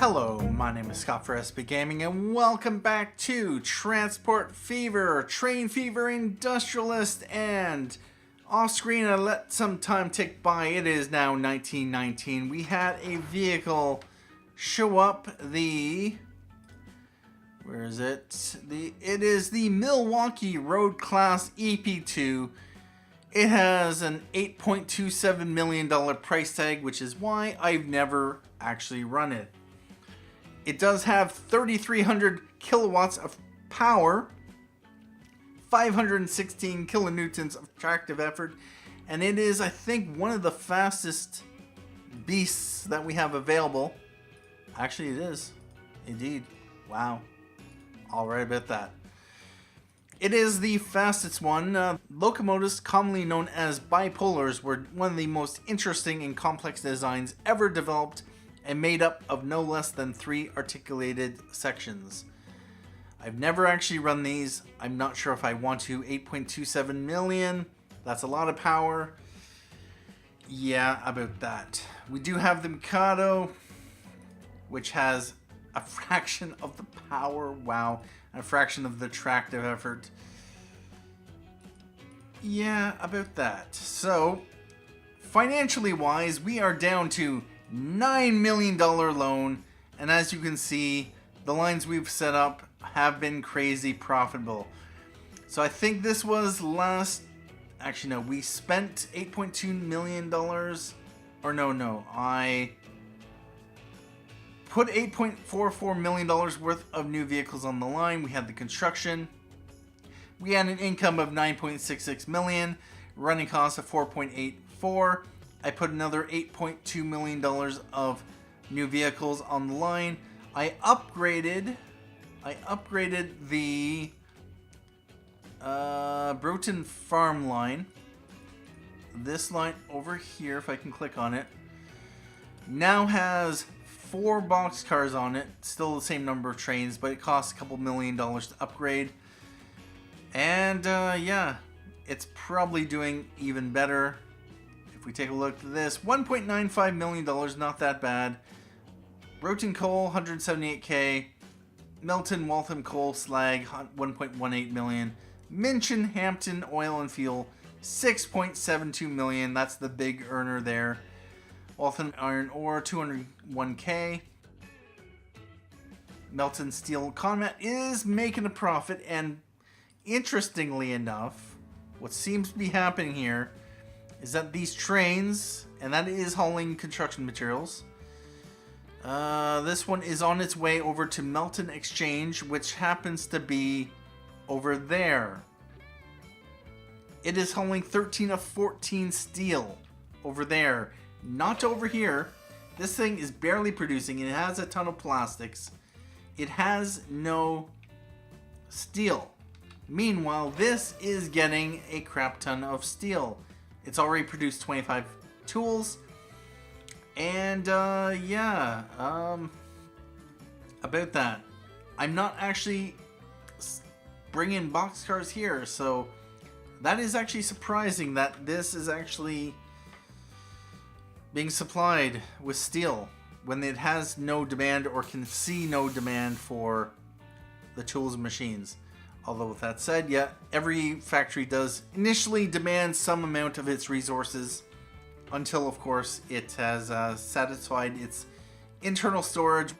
Hello, my name is Scott for SB Gaming, and welcome back to Transport Fever, Train Fever, Industrialist, and off-screen I let some time tick by. It is now 1919. We had a vehicle show up, where is it? It is the Milwaukee Road Class EP2. It has an $8.27 million price tag, which is why I've never actually run it. It does have 3,300 kilowatts of power, 516 kilonewtons of tractive effort, and it is, I think, one of the fastest beasts that we have available. Actually, it is. Indeed. Wow. All right about that. It is the fastest one. Locomotives, commonly known as bipolars, were one of the most interesting and complex designs ever developed and made up of no less than 3 articulated sections. I've never actually run these. I'm not sure if I want to. 8.27 million. That's a lot of power. Yeah, about that. We do have the Mikado, which has a fraction of the power. Wow. A fraction of the tractive effort. Yeah, about that. So, financially wise, we are down to $9 million loan, and as you can see, the lines we've set up have been crazy profitable. So I think this was actually no, we spent $8.2 million, or no, I put $8.44 million worth of new vehicles on the line. We had the construction, we had an income of $9.66 million, running costs of $4.84. I put another $8.2 million of new vehicles on the line. I upgraded the Broughton farm line. This line over here, if I can click on it, now has 4 boxcars on it. Still the same number of trains, but it costs a couple $1 million to upgrade. And yeah, it's probably doing even better. If we take a look at this, $1.95 million, not that bad. Broughton Coal, 178k. Melton Waltham Coal Slag, 1.18 million. Minchinhampton Oil and Fuel, 6.72 million. That's the big earner there. Waltham Iron Ore, 201k. Melton Steel Combat is making a profit, and interestingly enough, what seems to be happening here is that these trains, and that is hauling construction materials, this one is on its way over to Melton Exchange, which happens to be over there. It is hauling 13 of 14 steel over there, not over here. This thing is barely producing, and it has a ton of plastics. It has no steel. Meanwhile, this is getting a crap ton of steel. It's already produced 25 tools. And, yeah, about that. I'm not actually bringing boxcars here, so that is actually surprising that this is actually being supplied with steel when it has no demand, or can see no demand for the tools and machines. Although with that said, yeah, every factory does initially demand some amount of its resources until, of course, it has satisfied its internal storage.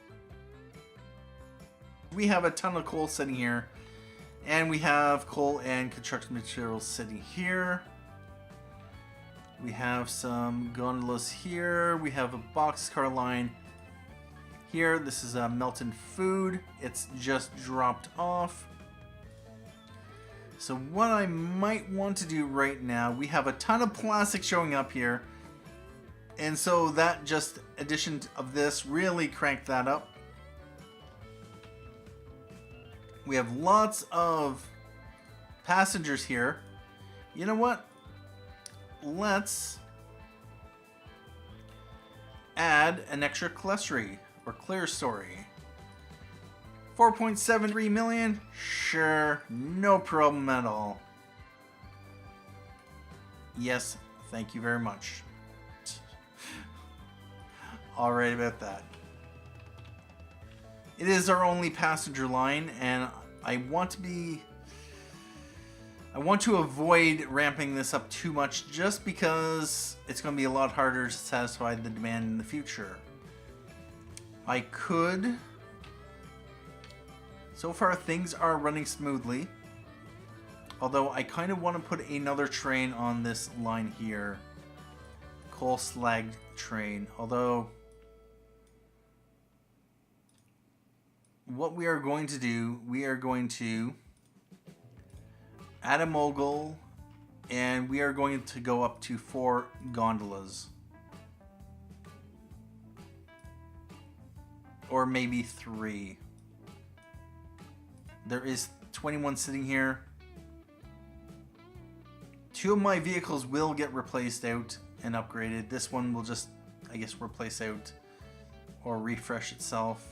We have a ton of coal sitting here, and we have coal and construction materials sitting here. We have some gondolas here. We have a boxcar line here. This is Melton Food. It's just dropped off. So what I might want to do right now, we have a ton of plastic showing up here. And so that just addition of this really cranked that up. We have lots of passengers here. You know what? Let's add an extra Clerestory or Clerestory. 4.73 million? Sure, no problem at all. Yes, thank you very much. Alright about that. It is our only passenger line, and I want to avoid ramping this up too much just because it's going to be a lot harder to satisfy the demand in the future. I could. So far, things are running smoothly. Although I kind of want to put another train on this line here. Coal slag train. Although, what we are going to do, we are going to add a mogul, and we are going to go up to 4 gondolas. Or maybe 3. There is 21 sitting here. 2 of my vehicles will get replaced out and upgraded. This one will just, I guess, replace out or refresh itself.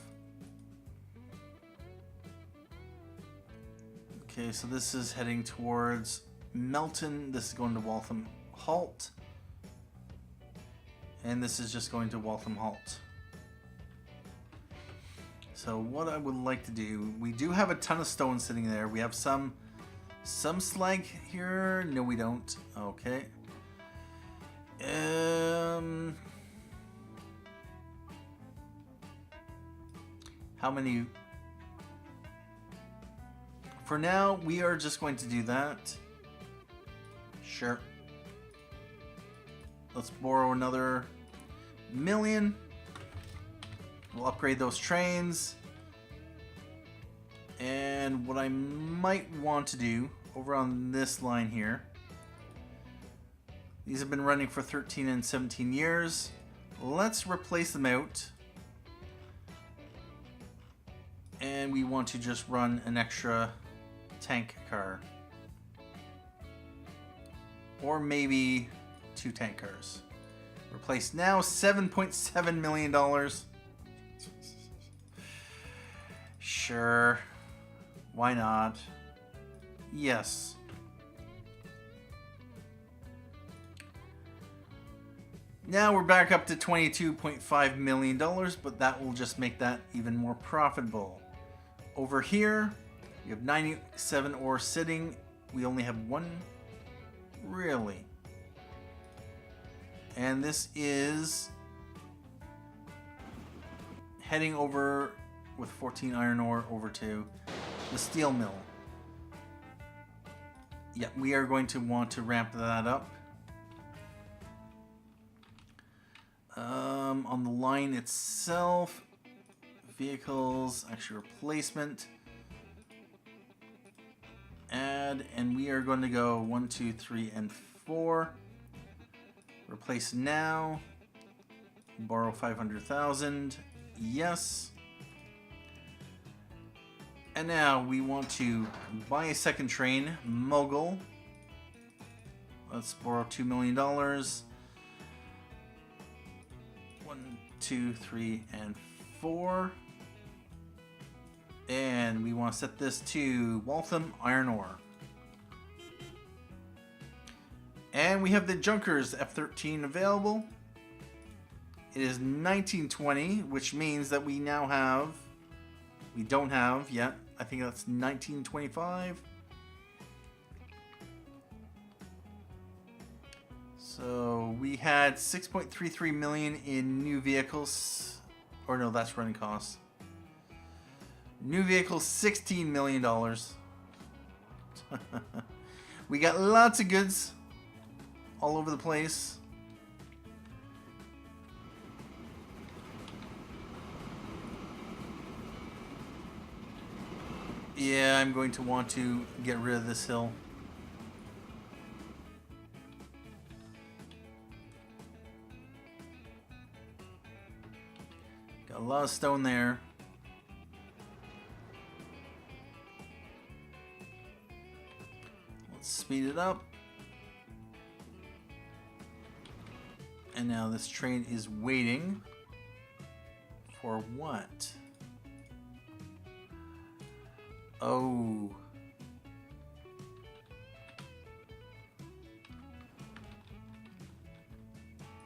Okay, so this is heading towards Melton. This is going to Waltham Halt. And this is just going to Waltham Halt. So what I would like to do, we do have a ton of stone sitting there. We have some slag here. No, we don't. Okay. How many? For now, we are just going to do that. Sure. Let's borrow another million. We'll upgrade those trains. And what I might want to do over on this line here, these have been running for 13 and 17 years. Let's replace them out. And we want to just run an extra tank car. Or maybe 2 tank cars. Replace now, $7.7 million. Sure. Why not? Yes. Now we're back up to $22.5 million, but that will just make that even more profitable. Over here, we have 97 ore sitting. We only have 1. Really? And this is heading over with 14 iron ore over to the steel mill. Yeah, we are going to want to ramp that up. On the line itself, vehicles, actually replacement, add, and we are going to go 1, 2, 3, and 4. Replace now. Borrow 500,000. Yes. And now we want to buy a second train, mogul. Let's borrow $2 million. 1, 2, 3, and 4. And we want to set this to Waltham Iron Ore. And we have the Junkers F-13 available. It is 1920, which means that we now have... We don't have yet. I think that's 1925. So we had 6.33 million in new vehicles. Or no, that's running costs. New vehicles, $16 million. We got lots of goods all over the place. Yeah, I'm going to want to get rid of this hill. Got a lot of stone there. Let's speed it up. And now this train is waiting for what? Oh.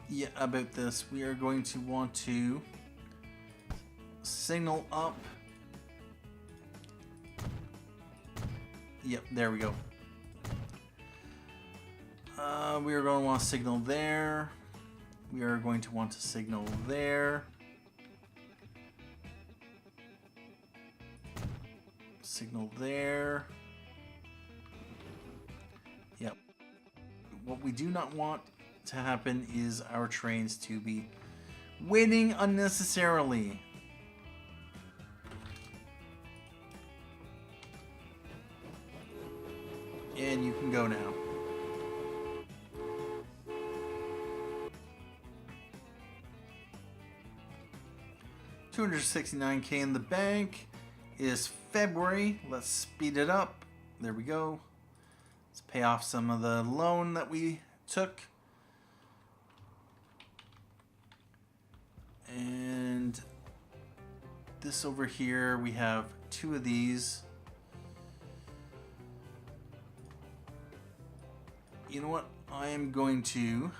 Yeah, about this, we are going to want to signal up Yep, there we go. We are going to want to signal there. We are going to want to signal there. Signal there. Yep. What we do not want to happen is our trains to be waiting unnecessarily. And you can go now. $269K in the bank. It is February. Let's speed it up. There we go. Let's pay off some of the loan that we took. And this over here, we have 2 of these. You know what? I am going to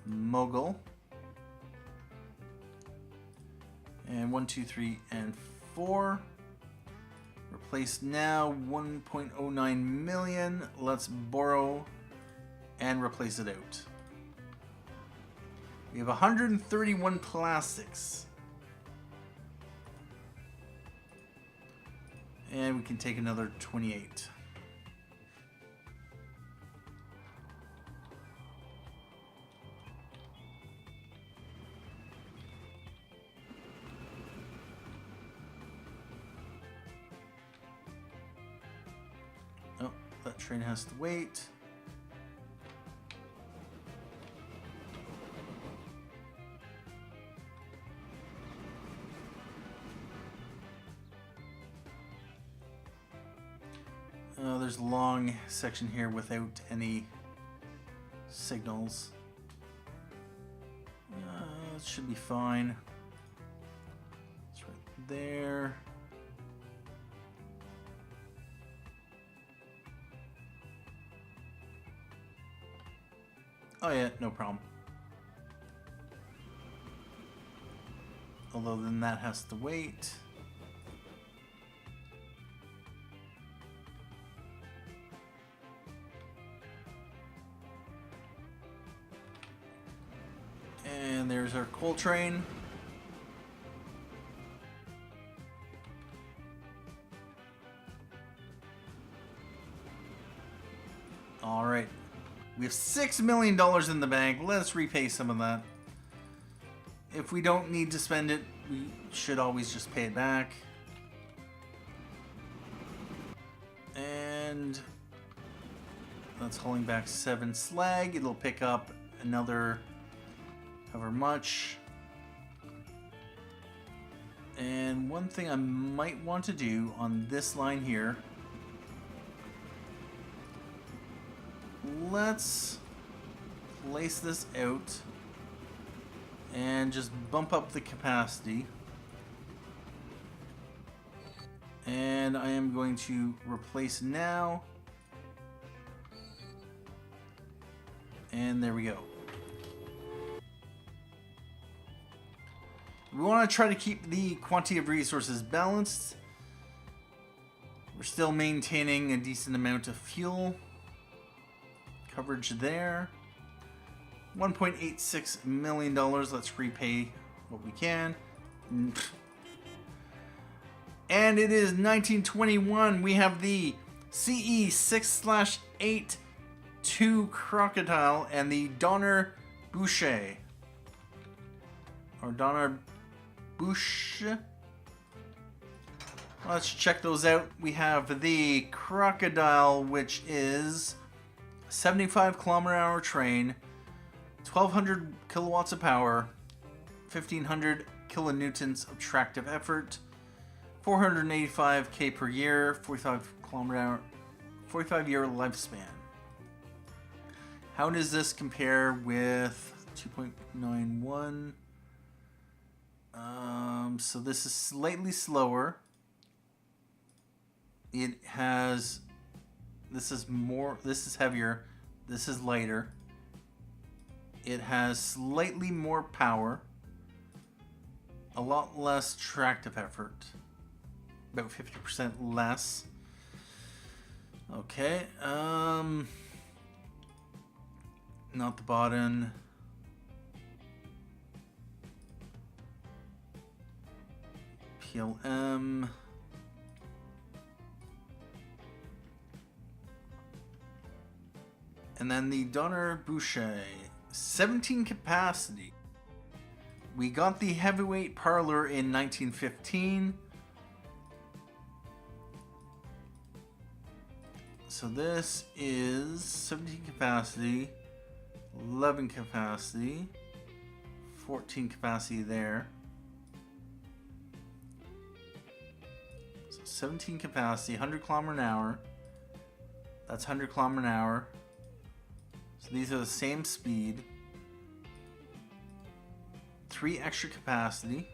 mogul. And 1, 2, 3, and 4. Replace now 1.09 million. Let's borrow and replace it out. We have 131 plastics. And we can take another 28. Oh, that train has to wait. There's a long section here without any signals. It should be fine. It's right there. Oh yeah, no problem. Although then that has to wait. And there's our coal train. All right. We have $6 million in the bank. Let's repay some of that. If we don't need to spend it, we should always just pay it back. And that's hauling back 7 slag. It'll pick up another however much. And one thing I might want to do on this line here, let's place this out and just bump up the capacity. And I am going to replace now. And there we go. We want to try to keep the quantity of resources balanced. We're still maintaining a decent amount of fuel coverage there. $1.86 million. Let's repay what we can. And it is 1921. We have the CE6/8 2 Crocodile and the Donner Boucher. Or Donner Boucher. Let's check those out. We have the Crocodile, which is 75 km/h train, 1200 kilowatts of power, 1500 kilonewtons of tractive effort, 485 k per year, 45 km/h, 45-year lifespan. How does this compare with 2.91? So this is slightly slower. It has, this is heavier, this is lighter. It has slightly more power, a lot less tractive effort, about 50% less. Okay, not the bottom. PLM. And then the Donner Boucher, 17 capacity. We got the heavyweight parlor in 1915. So this is 17 capacity, 11 capacity, 14 capacity there. So 17 capacity, 100 kilometer an hour. That's 100 kilometer an hour. So these are the same speed. 3 extra capacity.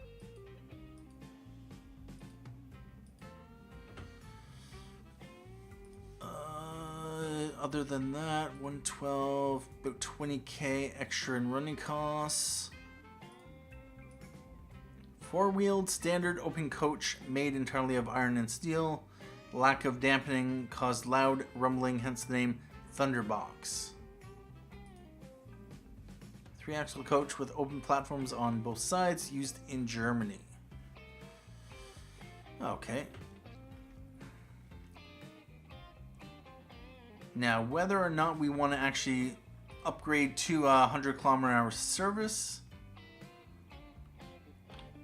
Other than that, 112, about 20k extra in running costs. 4-wheeled standard open coach made entirely of iron and steel. Lack of dampening caused loud rumbling, hence the name Thunderbox. 3-axle coach with open platforms on both sides, used in Germany. Okay. Now, whether or not we want to actually upgrade to 100 kilometer an hour service,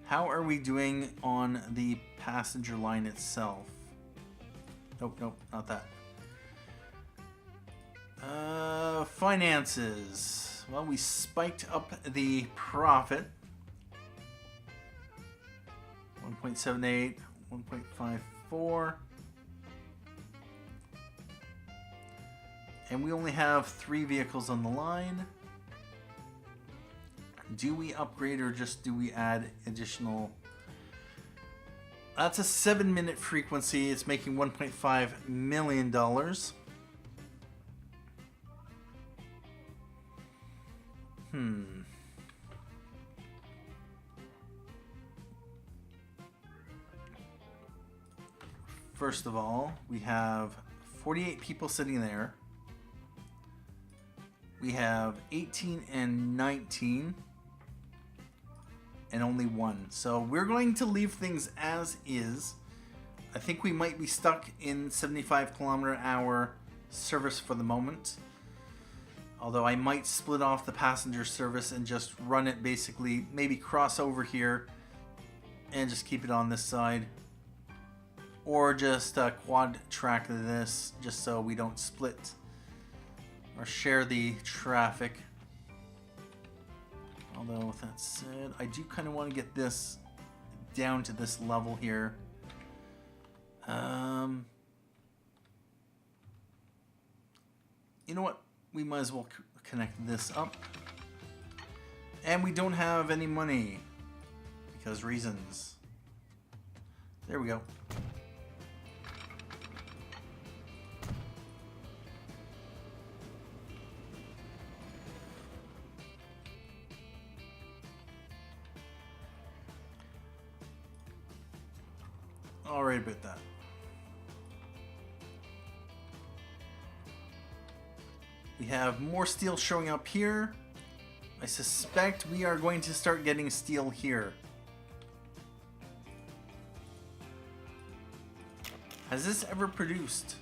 how are we doing on the passenger line itself? Nope, not that. Finances. Well, we spiked up the profit. 1.78, 1.54. And we only have 3 vehicles on the line. Do we upgrade or just do we add additional? That's a 7-minute frequency. It's making $1.5 million. First of all, we have 48 people sitting there. We have 18 and 19 and only 1. So we're going to leave things as is. I think we might be stuck in 75 kilometer an hour service for the moment. Although I might split off the passenger service and just run it basically, maybe cross over here and just keep it on this side. Or just quad track this just so we don't split or share the traffic. Although with that said, I do kind of want to get this down to this level here. You know what? We might as well connect this up. And we don't have any money because reasons. There we go. Alright about that. We have more steel showing up here. I suspect we are going to start getting steel here. Has this ever produced?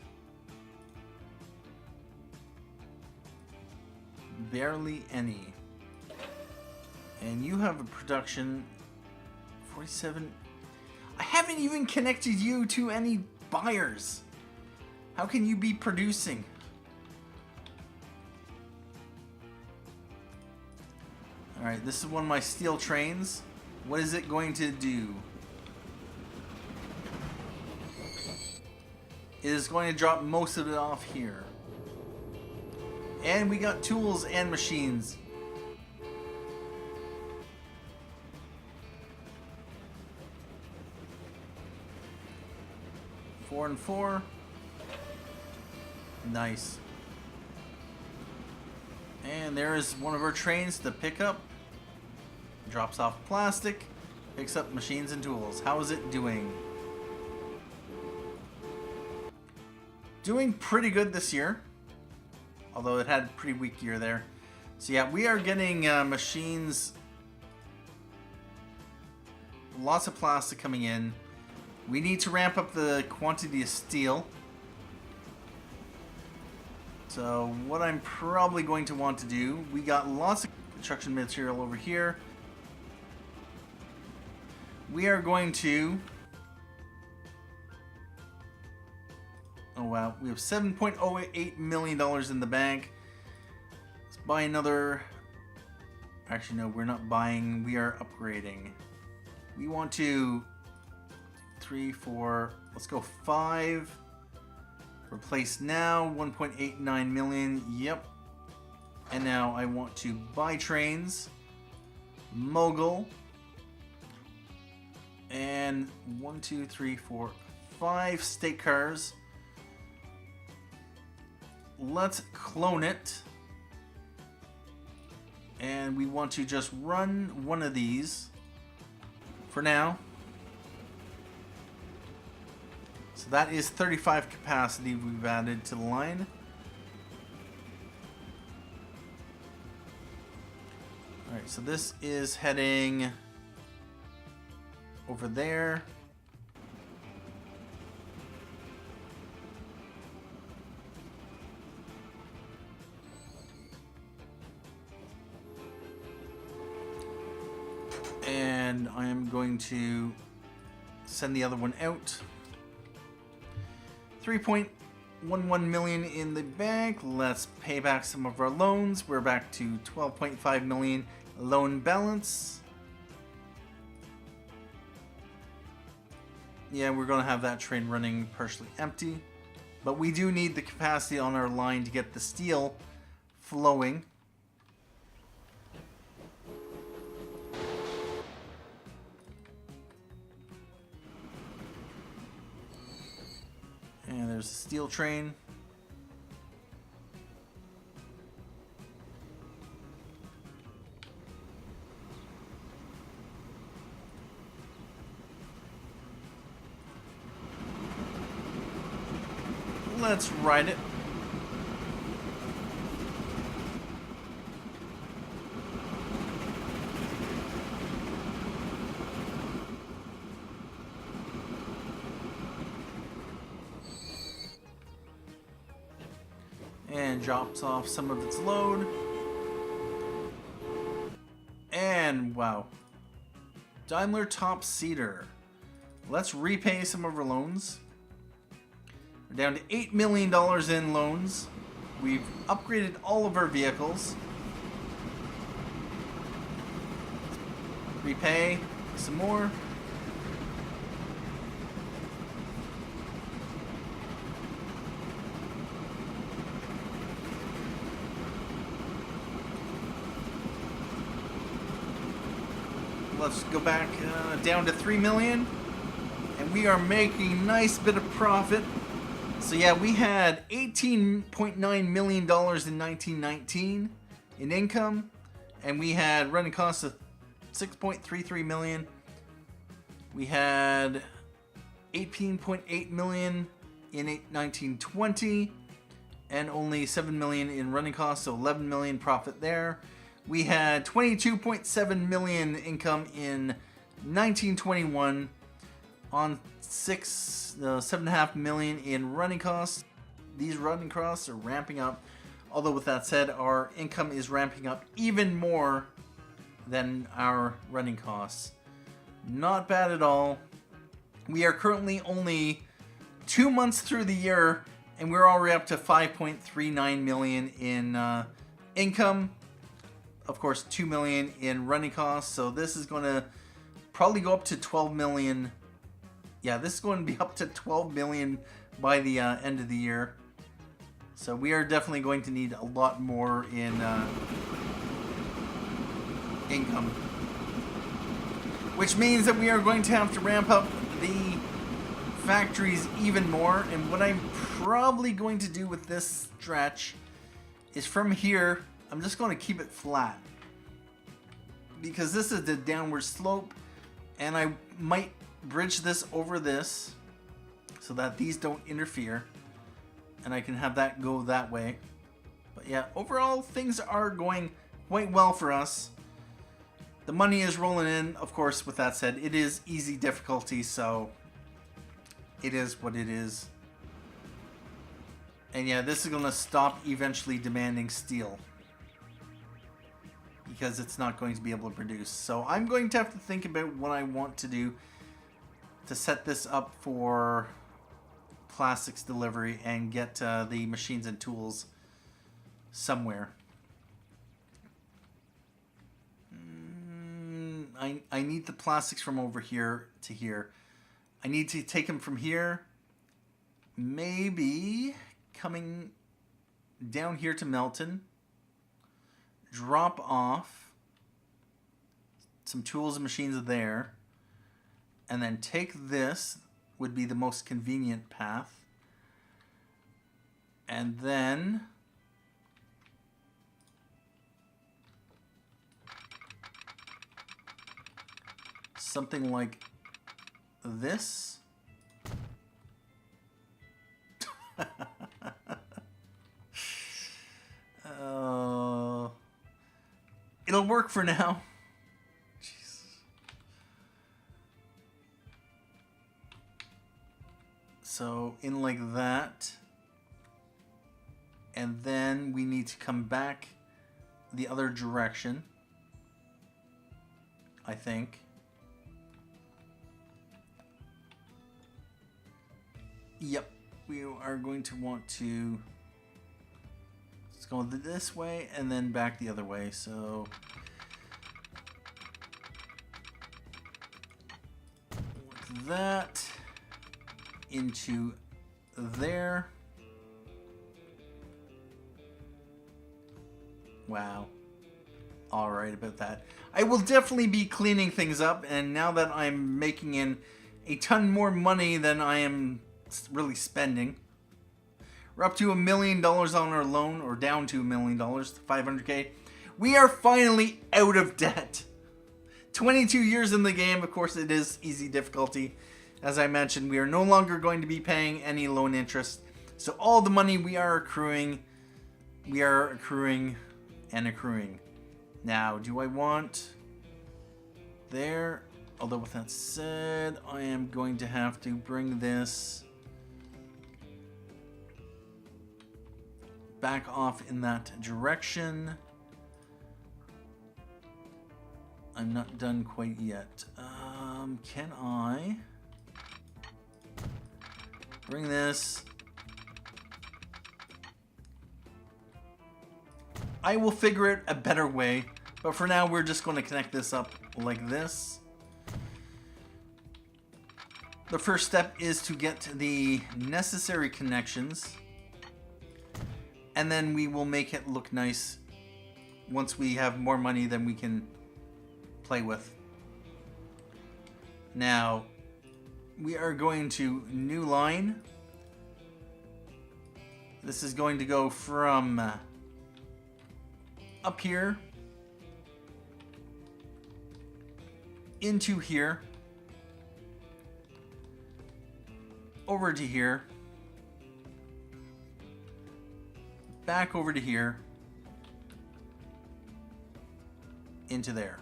Barely any. And you have a production 47. I haven't even connected you to any buyers. How can you be producing? Alright, this is one of my steel trains. What is it going to do? It is going to drop most of it off here. And we got tools and machines. Four and 4. Nice. And there is one of our trains to pick up. Drops off plastic. Picks up machines and tools. How is it doing? doing pretty good this year, although it had a pretty weak year there. So yeah, we are getting machines, lots of plastic coming in. We need to ramp up the quantity of steel. So what I'm probably going to want to do, we got lots of construction material over here. We are going to, oh wow, we have $7.08 million in the bank. Let's buy another, actually no, we're not buying, we are upgrading. We want to, 3, 4, let's go 5. Replace now, 1.89 million, yep. And now I want to buy trains, mogul, and 1, 2, 3, 4, 5 state cars. Let's clone it. And we want to just run one of these for now. So that is 35 capacity we've added to the line. Alright, so this is heading over there. And I am going to send the other one out. 3.11 million in the bank. Let's pay back some of our loans. We're back to 12.5 million loan balance. Yeah, we're going to have that train running partially empty. But we do need the capacity on our line to get the steel flowing. And there's a steel train. Let's ride it. And drops off some of its load. And wow. Daimler Top Seater. Let's repay some of our loans. We're down to $8 million in loans. We've upgraded all of our vehicles. Repay some more. Let's go back down to 3 million, and we are making a nice bit of profit. So yeah, we had $18.9 million in 1919 in income, and we had running costs of 6.33 million. We had 18.8 million in 1920, and only 7 million in running costs, so 11 million profit there. We had 22.7 million income in 1921 on 7.5 million in running costs. These running costs are ramping up. Although with that said, our income is ramping up even more than our running costs. Not bad at all. We are currently only 2 months through the year, and we're already up to 5.39 million in income. Of course, 2 million in running costs. So this is going to probably go up to 12 million. Yeah, this is going to be up to 12 million by the end of the year. So we are definitely going to need a lot more in income. Which means that we are going to have to ramp up the factories even more. And what I'm probably going to do with this stretch is from here, I'm just going to keep it flat. Because this is the downward slope, and I might bridge this over this so that these don't interfere. and I can have that go that way. But yeah, overall things are going quite well for us. The money is rolling in. Of course, with that said, it is easy difficulty, so it is what it is. And yeah, this is going to stop eventually demanding steel, because it's not going to be able to produce. So I'm going to have to think about what I want to do to set this up for plastics delivery and get the machines and tools somewhere. I need the plastics from over here to here. I need to take them from here, maybe coming down here to Melton, drop off some tools and machines there, and then take this, would be the most convenient path, and then something like this. It'll work for now. Jeez. So in like that, and then we need to come back the other direction, I think. Yep, we are going to want to, let's go this way and then back the other way. So like that into there. Wow. All right about that. I will definitely be cleaning things up, and now that I'm making in a ton more money than I am really spending. We're up to $1 million on our loan, or down to $1 million, 500K. We are finally out of debt. 22 years in the game. Of course, it is easy difficulty. As I mentioned, we are no longer going to be paying any loan interest. So all the money we are accruing and accruing. Now, do I want there? Although with that said, I am going to have to bring this back off in that direction. I'm not done quite yet. Can I bring this? I will figure out a better way, but for now we're just going to connect this up like this. The first step is to get the necessary connections, and then we will make it look nice once we have more money than we can play with. Now, we are going to new line. This is going to go from up here into here, over to here, back over to here, into there.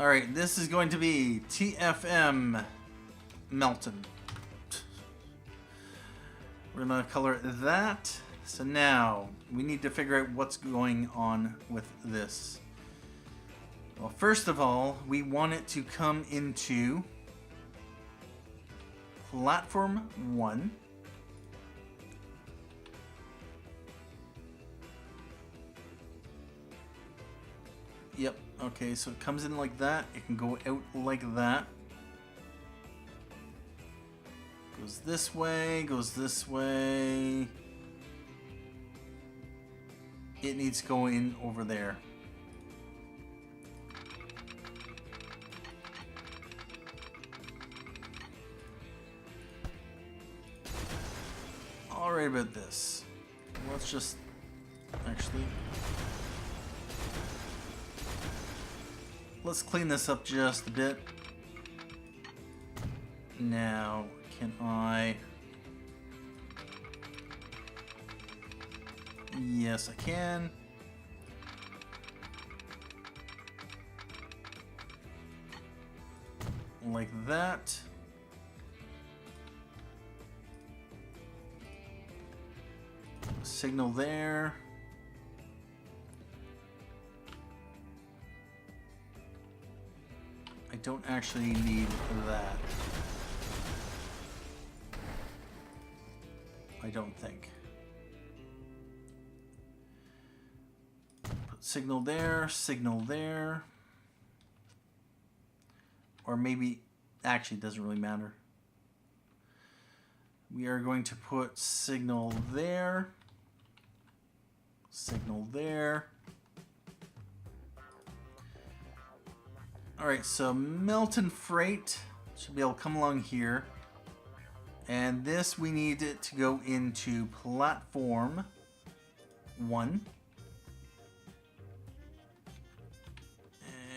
Alright, this is going to be TFM Melton. We're going to color that. So now, we need to figure out what's going on with this. Well, first of all, we want it to come into platform 1. Yep, okay, so it comes in like that. It can go out like that. Goes this way, goes this way. It needs to go in over there. Alright about this. Let's just actually, let's clean this up just a bit. Now, can I Yes, I can. Like that. Signal there. I don't actually need that. I don't think. Put signal there, signal there. Or maybe, actually it doesn't really matter. We are going to put signal there. Signal there. Alright, so Melton Freight should be able to come along here. And this we need it to go into platform 1.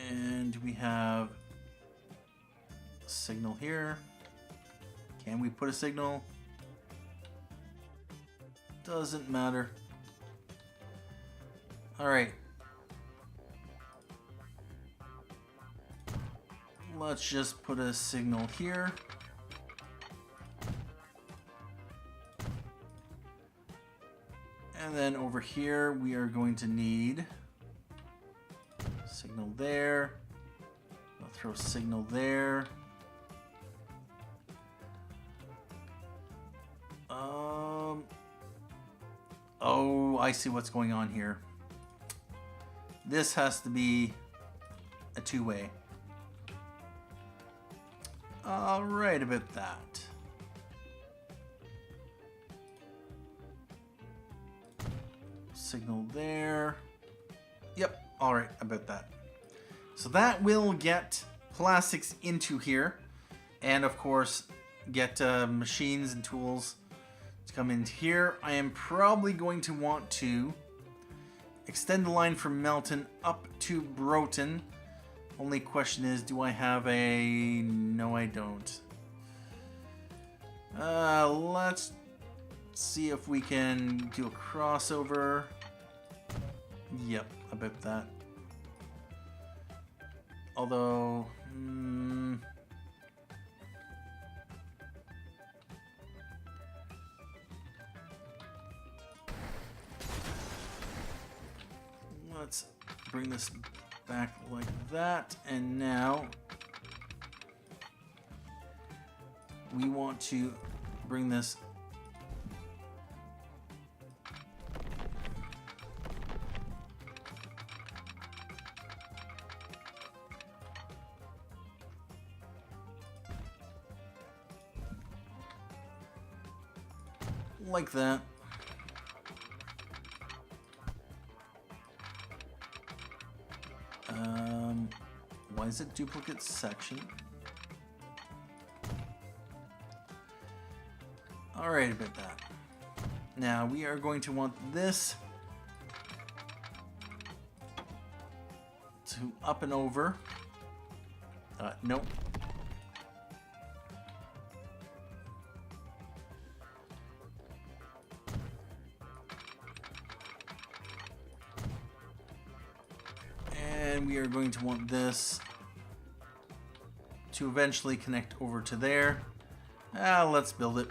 And we have a signal here. Can we put a signal? Doesn't matter. Alright. Let's just put a signal here. And then over here we are going to need signal there. I'll throw signal there. Oh, I see what's going on here. This has to be a two-way. Right about that. Signal there. Yep, alright, about that. So that will get plastics into here. And of course, get machines and tools to come into here. I am probably going to want to extend the line from Melton up to Broughton. Only question is, do I have a... No, I don't. Let's see if we can do a crossover. Yep, about that. Although... let's bring this back like that, and now we want to bring this like that. Why is it duplicate section? Alright, about that. Now we are going to want this to up and over. Nope. And we are going to want this to eventually connect over to there. Let's build it.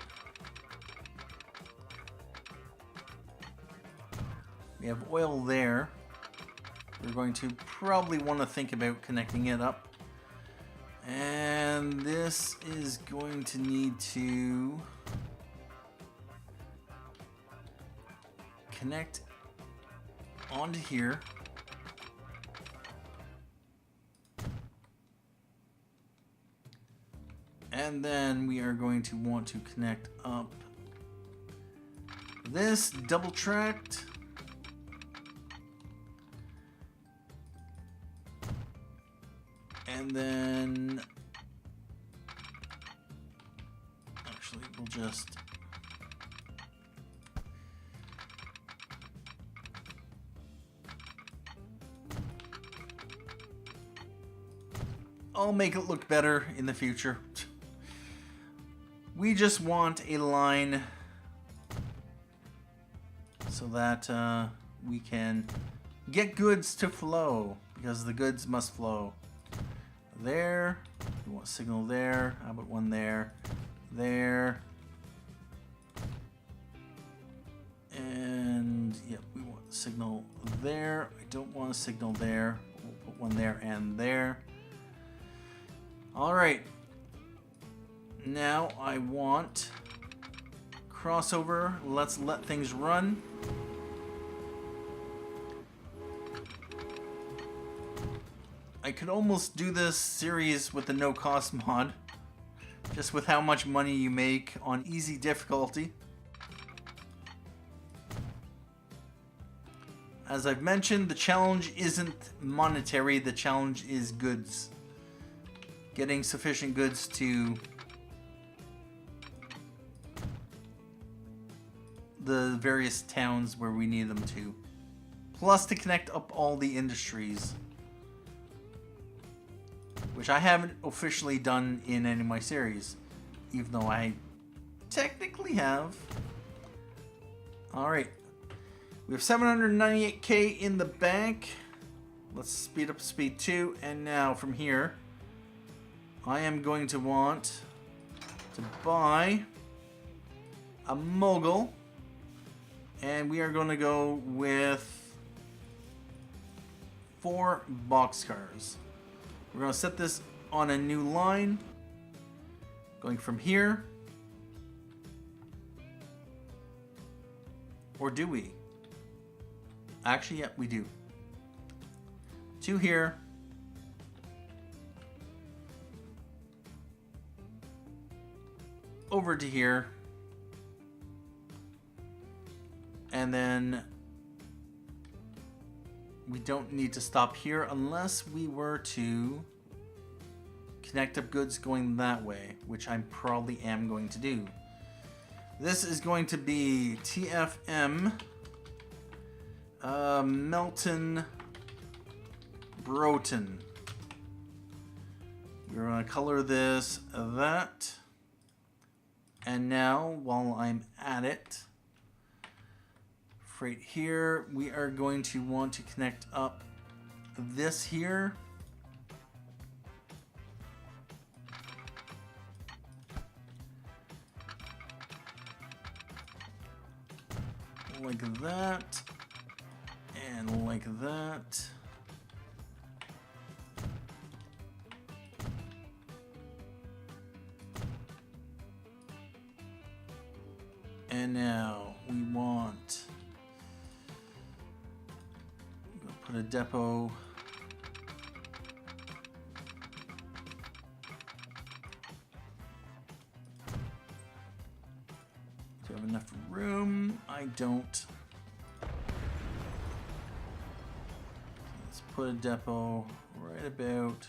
We have oil there. We're going to probably want to think about connecting it up. And this is going to need to connect onto here. And then we are going to want to connect up this double tracked. And then actually we'll just I'll make it look better in the future. We just want a line. So so that we can get goods to flow, because the goods must flow. There, we want a signal there. How about one there? There. And yeah, we want a signal there. I don't want a signal there. We'll put one there and there. All right. Now I want crossover. Let's let things run. I could almost do this series with the no cost mod, just with how much money you make on easy difficulty. As I've mentioned, the challenge isn't monetary, the challenge is goods. Getting sufficient goods to the various towns where we need them to. Plus to connect up all the industries, which I haven't officially done in any of my series, even though I technically have. Alright. We have 798k in the bank. Let's speed up speed 2. And now from here, I am going to want to buy a mogul. And we are going to go with 4 boxcars. We're going to set this on a new line. Going from here. Or do we? Actually, yeah, we do. 2 here. Over to here. And then we don't need to stop here unless we were to connect up goods going that way, which I probably am going to do. This is going to be TFM Melton Broughton. We're going to color this that. And now, while I'm at it, right here, we are going to want to connect up this here. Like that. And like that. And now we want, put a depot do I have enough room? I don't. Let's put a depot right about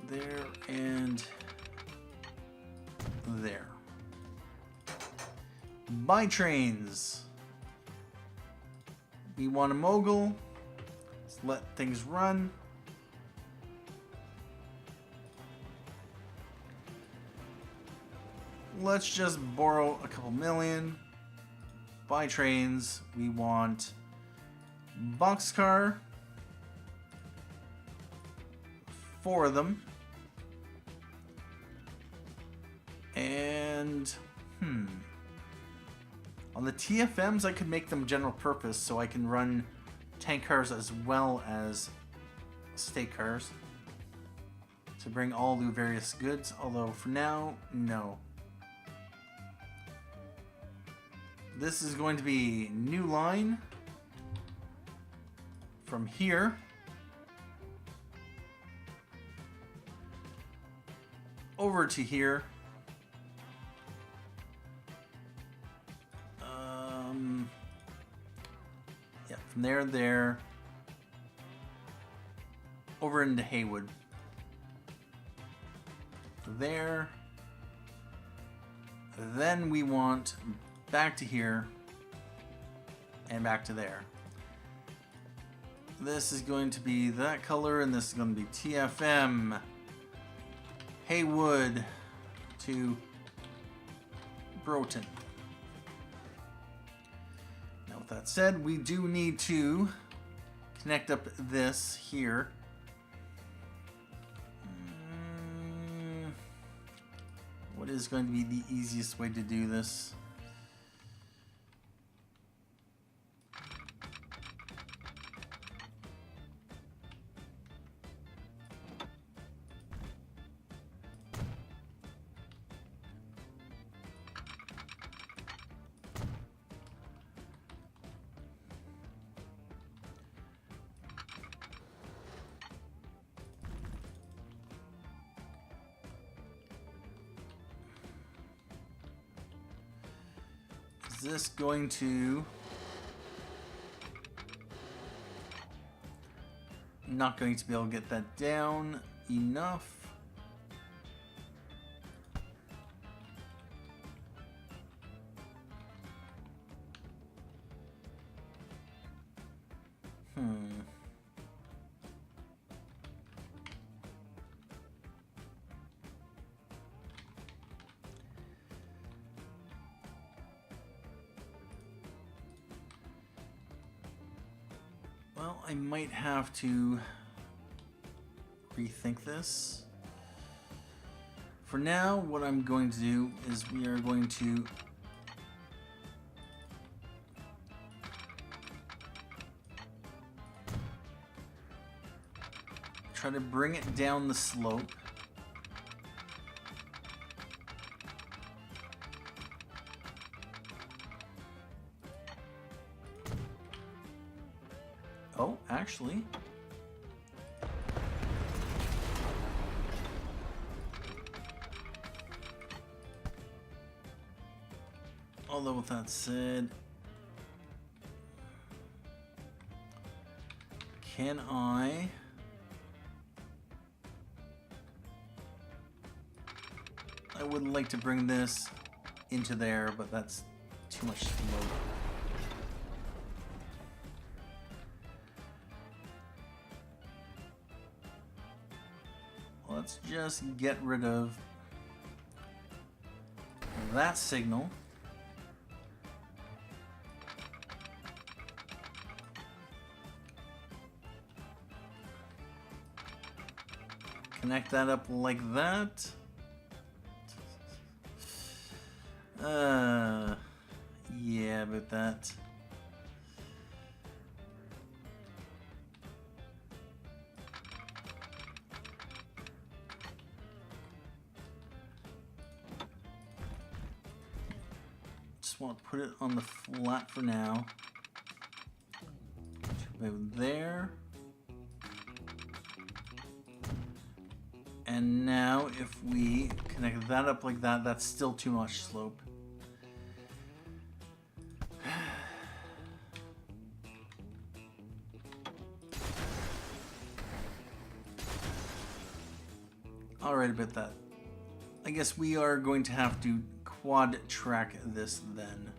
there and there. Buy trains. We want a mogul. Let's let things run. Let's just borrow a couple million. Buy trains. We want boxcar. 4 of them. And on the TFMs, I could make them general purpose, so I can run tank cars as well as state cars to bring all the various goods. Although for now, no. This is going to be new line from here. Over to here. Yeah, from there, over into Heywood. There. Then we want back to here and back to there. This is going to be that color, and this is going to be TFM Heywood to Broughton. Now, with that said, we do need to connect up this here. What is going to be the easiest way to do this? Is this going to... Not going to be able to get that down enough. Well, I might have to rethink this. For now, what I'm going to do is we are going to try to bring it down the slope. Oh, actually. Although with that said, can I would like to bring this into there, but that's too much slope. Let's just get rid of that signal. Connect that up like that. Yeah, about that. Just want to put it on the flat for now. About there. And now if we connect that up like that, that's still too much slope. Alright, about that. I guess we are going to have to quad track this then.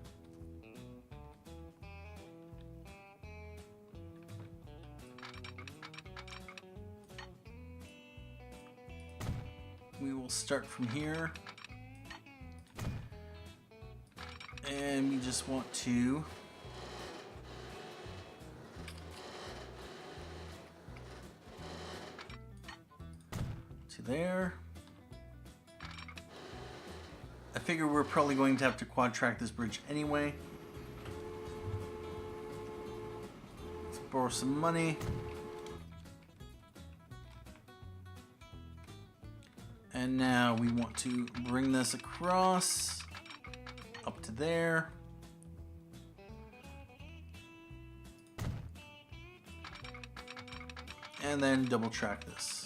We will start from here. And we just want to there. I figure we're probably going to have to quad track this bridge anyway. Let's borrow some money. And now we want to bring this across up to there. And then double track this.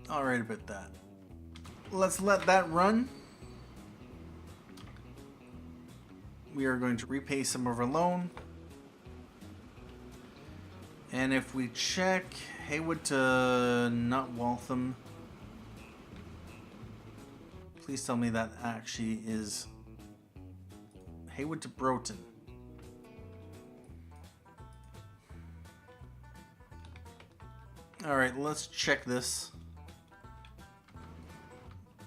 Alright, about that. Let's let that run. We are going to repay some of our loan. And if we check Heywood to not Waltham. Please tell me that actually is Heywood to Broughton. Alright, let's check this.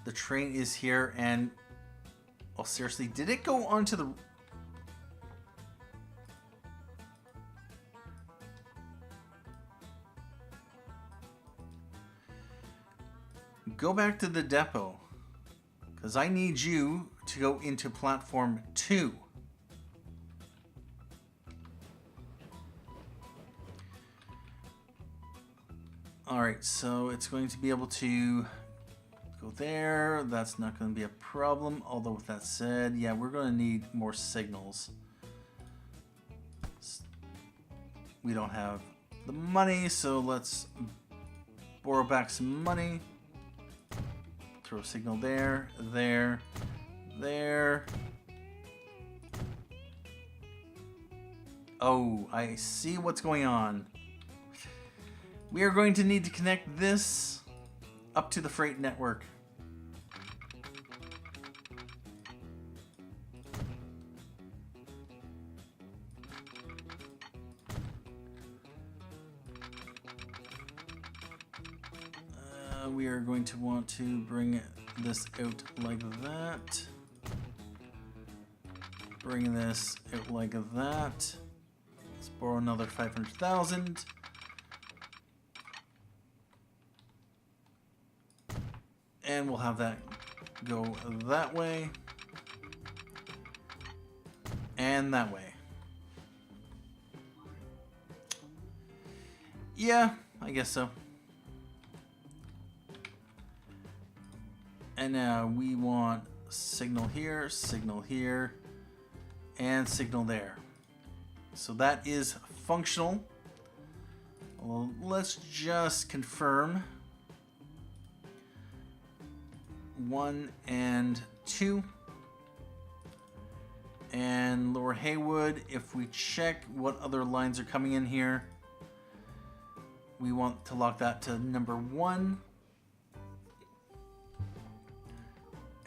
The train is here and... Oh, seriously, did it go onto the... Go back to the depot. Because I need you to go into platform 2. Alright, so it's going to be able to go there. That's not going to be a problem. Although with that said, yeah, we're going to need more signals. We don't have the money, so let's borrow back some money. Throw a signal there, there, there. Oh, I see what's going on. We are going to need to connect this up to the freight network. We are going to want to bring this out like that. Bring this out like that. Let's borrow another 500,000. And we'll have that go that way. And that way. Yeah, I guess so. And now we want signal here, and signal there. So that is functional. Well, let's just confirm 1 and 2. And Lower Heywood, if we check what other lines are coming in here, we want to lock that to number 1.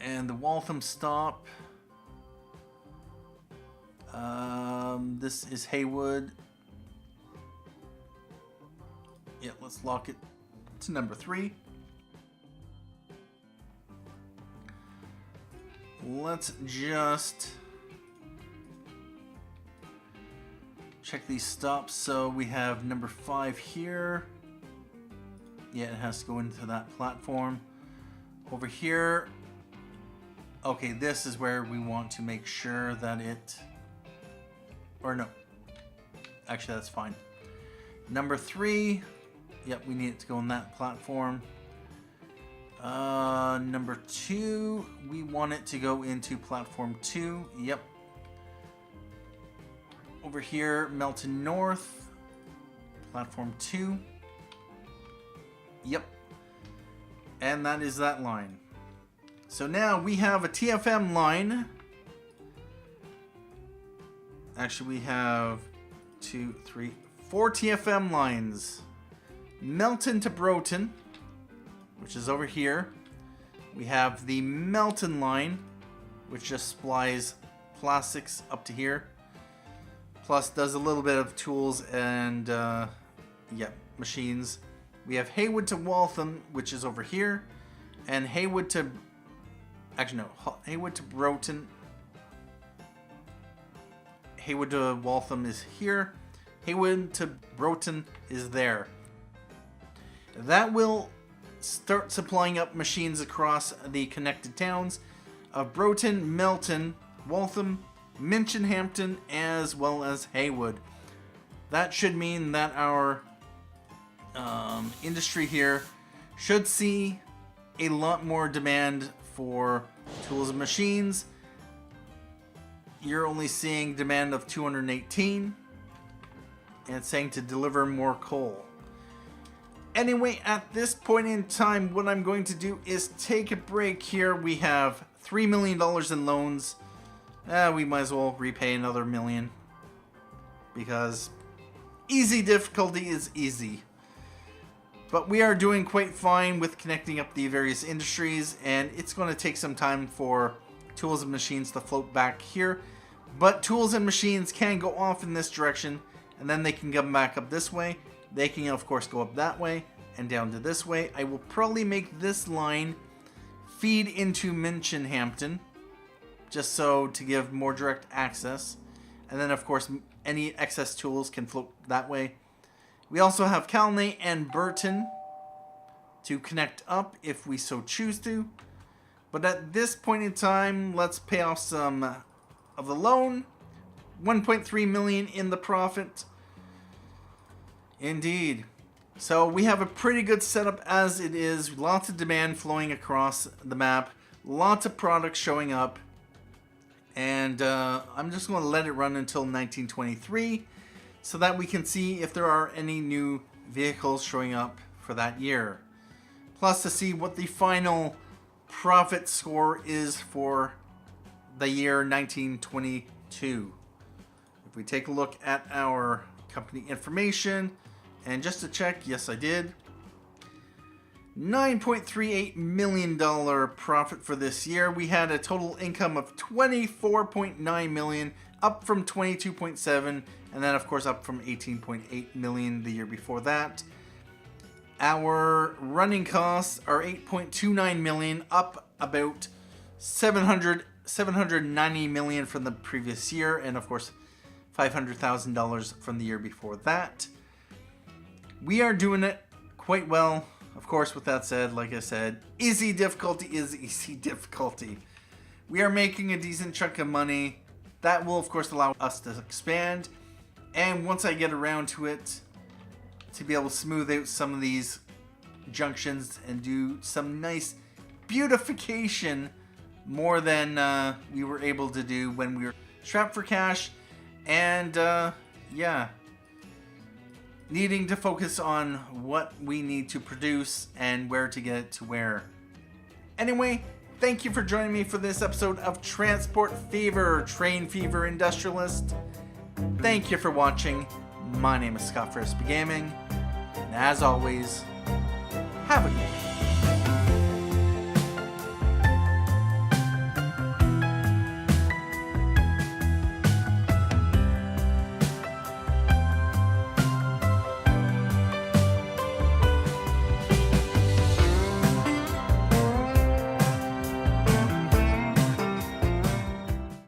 And the Waltham stop. This is Heywood. Yeah, let's lock it to number 3. Let's just check these stops. So we have number 5 here. Yeah, it has to go into that platform. Over here. Okay, this is where we want to make sure that it... Or no. Actually, that's fine. Number 3. Yep, we need it to go on that platform. Number 2. We want it to go into platform 2. Yep. Over here, Melton North. Platform 2. Yep. And that is that line. So now we have a TFM line. Actually, we have 2, 3, 4 TFM lines. Melton to Broughton, which is over here. We have the Melton line, which just supplies plastics up to here. Plus does a little bit of tools and machines. We have Heywood to Waltham, which is over here. And Heywood to... Actually, no. Heywood to Broughton. Heywood to Waltham is here. Heywood to Broughton is there. That will start supplying up machines across the connected towns of Broughton, Melton, Waltham, Minchinhampton, as well as Heywood. That should mean that our industry here should see a lot more demand for tools and machines. You're only seeing demand of 218 and it's saying to deliver more coal. Anyway, at this point in time, what I'm going to do is take a break here. We have $3 million in loans. We might as well repay another $1 million because easy difficulty is easy. But we are doing quite fine with connecting up the various industries, and it's going to take some time for tools and machines to float back here. But tools and machines can go off in this direction, and then they can come back up this way. They can, of course, go up that way and down to this way. I will probably make this line feed into Minchinhampton, just so to give more direct access. And then, of course, any excess tools can float that way. We also have Coal and Broughton to connect up if we so choose to. But at this point in time, let's pay off some of the loan. 1.3 million in the profit. Indeed. So we have a pretty good setup as it is. Lots of demand flowing across the map. Lots of products showing up. And I'm just going to let it run until 1923 so that we can see if there are any new vehicles showing up for that year. Plus to see what the final profit score is for the year 1922. If we take a look at our company information, and just to check, yes I did, $9.38 million profit for this year. We had a total income of $24.9 million, up from $22.7, and then of course up from $18.8 million the year before that. Our running costs are $8.29 million, up about $790 million from the previous year, and of course $500,000 from the year before that. We are doing it quite well. Of course, with that said, like I said, easy difficulty is easy difficulty. We are making a decent chunk of money. That will, of course, allow us to expand. And once I get around to it, to be able to smooth out some of these junctions and do some nice beautification more than we were able to do when we were strapped for cash. And, yeah. Needing to focus on what we need to produce and where to get it to where. Anyway, thank you for joining me for this episode of Transport Fever, Train Fever Industrialist. Thank you for watching. My name is Scott Frisbee Gaming, and as always, have a good day.